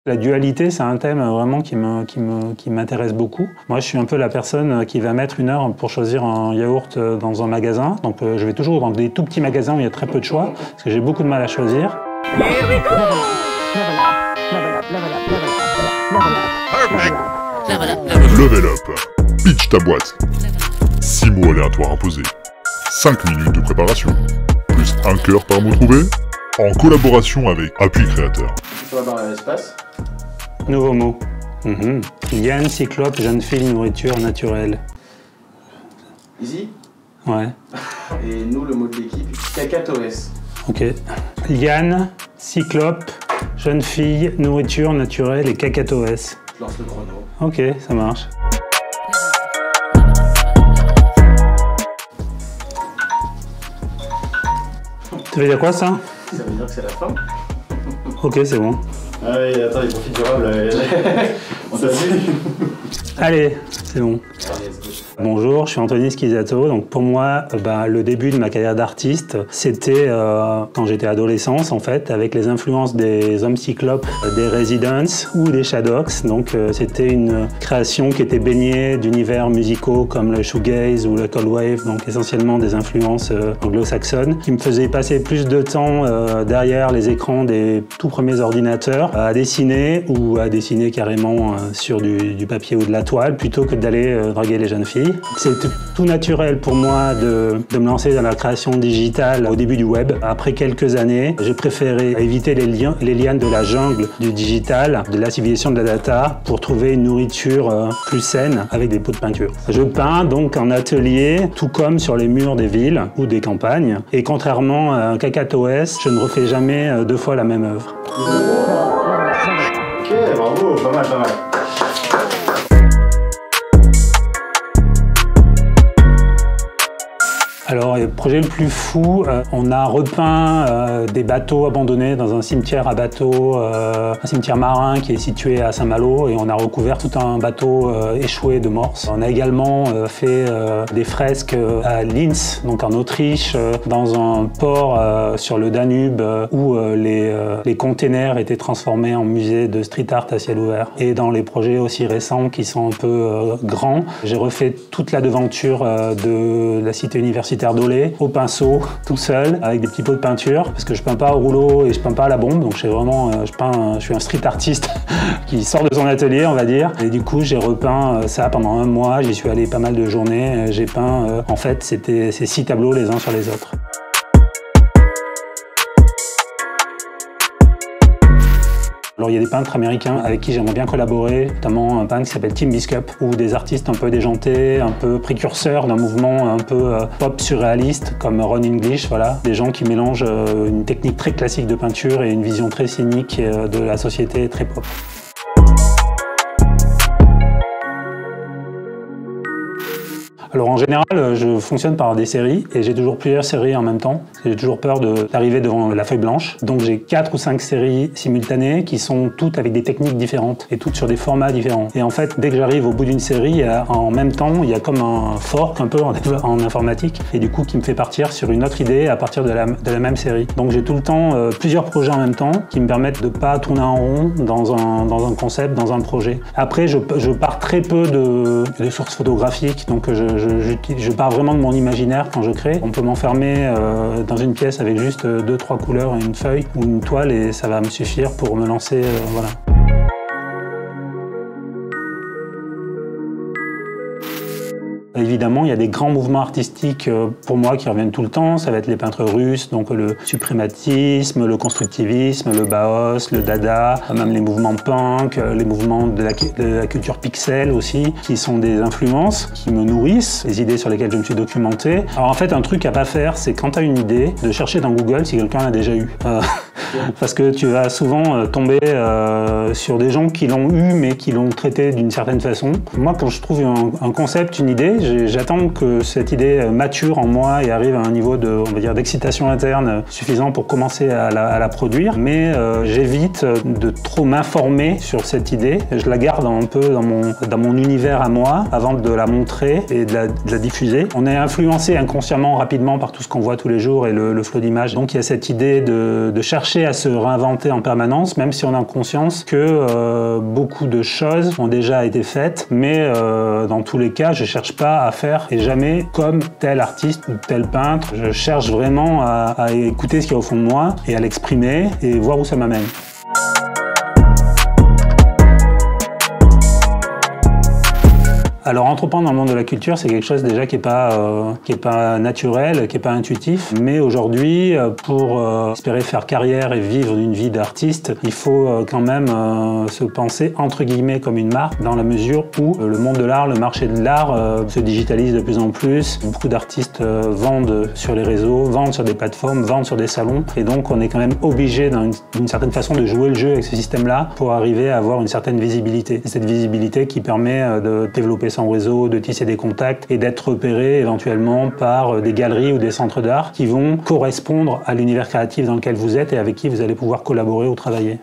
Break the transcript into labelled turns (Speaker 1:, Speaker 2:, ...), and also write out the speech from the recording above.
Speaker 1: La dualité, c'est un thème vraiment qui m'intéresse beaucoup. Moi, je suis un peu la personne qui va mettre 1 heure pour choisir un yaourt dans un magasin. Donc, je vais toujours dans des tout petits magasins où il y a très peu de choix, parce que j'ai beaucoup de mal à choisir.
Speaker 2: Level up. Pitch ta boîte. 6 mots aléatoires imposés. 5 minutes de préparation. Plus 1 cœur par mot trouvé. En collaboration avec Appui Créateur.
Speaker 3: On va dans l'espace.
Speaker 1: Nouveau mot. Liane, cyclope, jeune fille, nourriture naturelle.
Speaker 3: Easy.
Speaker 1: Ouais.
Speaker 3: Et nous, le mot de l'équipe, cacatoès.
Speaker 1: Ok. Liane, cyclope, jeune fille, nourriture naturelle et cacatoès.
Speaker 3: Je lance le chrono.
Speaker 1: Ok, ça marche. Ça veut dire quoi ça?
Speaker 3: Ça veut dire que c'est la fin.
Speaker 1: Ok, c'est bon.
Speaker 4: Ah oui, attends, il profite durable. On t'a vu.
Speaker 1: Allez, c'est bon.
Speaker 3: Allez, let's go.
Speaker 1: Bonjour, je suis Anthony Schizato. Donc pour moi, le début de ma carrière d'artiste, c'était quand j'étais adolescence en fait, avec les influences des Hommes Cyclopes, des Residents ou des Shadocks. Donc c'était une création qui était baignée d'univers musicaux comme le shoegaze ou le cold wave, donc essentiellement des influences anglo-saxonnes, qui me faisaient passer plus de temps derrière les écrans des tout premiers ordinateurs à dessiner ou à dessiner carrément sur du papier ou de la toile plutôt que d'aller draguer les jeunes filles. C'était tout naturel pour moi de me lancer dans la création digitale au début du web. Après quelques années, j'ai préféré éviter les lianes de la jungle du digital, de la civilisation de la data, pour trouver une nourriture plus saine avec des pots de peinture. Je peins donc en atelier, tout comme sur les murs des villes ou des campagnes. Et contrairement à cacatoès, je ne refais jamais 2 fois la même œuvre.
Speaker 4: Ok, bravo, pas mal, pas mal.
Speaker 1: Alors, le projet le plus fou, on a repeint des bateaux abandonnés dans un cimetière à bateaux, un cimetière marin qui est situé à Saint-Malo, et on a recouvert tout un bateau échoué de morse. On a également fait des fresques à Linz, donc en Autriche, dans un port sur le Danube où les containers étaient transformés en musée de street art à ciel ouvert. Et dans les projets aussi récents qui sont un peu grands, j'ai refait toute la devanture de la cité universitaire d'Olé, au pinceau, tout seul, avec des petits pots de peinture, parce que je peins pas au rouleau et je peins pas à la bombe, donc je suis un street artiste qui sort de son atelier, on va dire. Et du coup, j'ai repeint ça pendant 1 mois, j'y suis allé pas mal de journées, j'ai peint, en fait, c'était ces 6 tableaux les uns sur les autres. Alors il y a des peintres américains avec qui j'aimerais bien collaborer, notamment un peintre qui s'appelle Tim Biskup, ou des artistes un peu déjantés, un peu précurseurs d'un mouvement un peu pop surréaliste comme Ron English, voilà. Des gens qui mélangent une technique très classique de peinture et une vision très cynique de la société très pop. Alors en général, je fonctionne par des séries et j'ai toujours plusieurs séries en même temps. J'ai toujours peur d'arriver devant la feuille blanche. Donc j'ai 4 ou 5 séries simultanées qui sont toutes avec des techniques différentes et toutes sur des formats différents. Et en fait, dès que j'arrive au bout d'une série, en même temps, il y a comme un fork un peu en informatique et du coup qui me fait partir sur une autre idée à partir de la même série. Donc j'ai tout le temps plusieurs projets en même temps qui me permettent de pas tourner en rond dans un concept, dans un projet. Après, je pars très peu de sources photographiques, donc je pars vraiment de mon imaginaire quand je crée. On peut m'enfermer dans une pièce avec juste 2-3 couleurs et une feuille ou une toile et ça va me suffire pour me lancer, voilà. Évidemment, il y a des grands mouvements artistiques pour moi qui reviennent tout le temps. Ça va être les peintres russes, donc le suprématisme, le constructivisme, le Bauhaus, le Dada, même les mouvements punk, les mouvements de la culture pixel aussi, qui sont des influences qui me nourrissent, les idées sur lesquelles je me suis documenté. Alors en fait, un truc à pas faire, c'est quand tu as une idée, de chercher dans Google si quelqu'un l'a déjà eu. Parce que tu vas souvent tomber sur des gens qui l'ont eu, mais qui l'ont traité d'une certaine façon. Moi, quand je trouve un concept, une idée, j'attends que cette idée mature en moi et arrive à un niveau de, on va dire, d'excitation interne suffisant pour commencer à la produire. Mais j'évite de trop m'informer sur cette idée. Je la garde un peu dans mon univers à moi avant de la montrer et de la diffuser. On est influencé inconsciemment rapidement par tout ce qu'on voit tous les jours et le flot d'images. Donc il y a cette idée de chercher chercher à se réinventer en permanence, même si on a conscience que beaucoup de choses ont déjà été faites, mais dans tous les cas, je cherche pas à faire et jamais comme tel artiste ou tel peintre. Je cherche vraiment à écouter ce qu'il y a au fond de moi et à l'exprimer et voir où ça m'amène. Alors entreprendre dans le monde de la culture, c'est quelque chose déjà qui est pas naturel, qui est pas intuitif. Mais aujourd'hui, pour espérer faire carrière et vivre d'une vie d'artiste, il faut quand même se penser entre guillemets comme une marque, dans la mesure où le monde de l'art, le marché de l'art se digitalise de plus en plus. Beaucoup d'artistes vendent sur les réseaux, vendent sur des plateformes, vendent sur des salons. Et donc on est quand même obligé d'une certaine façon de jouer le jeu avec ce système-là pour arriver à avoir une certaine visibilité. C'est cette visibilité qui permet de développer son réseau, de tisser des contacts et d'être repéré éventuellement par des galeries ou des centres d'art qui vont correspondre à l'univers créatif dans lequel vous êtes et avec qui vous allez pouvoir collaborer ou travailler.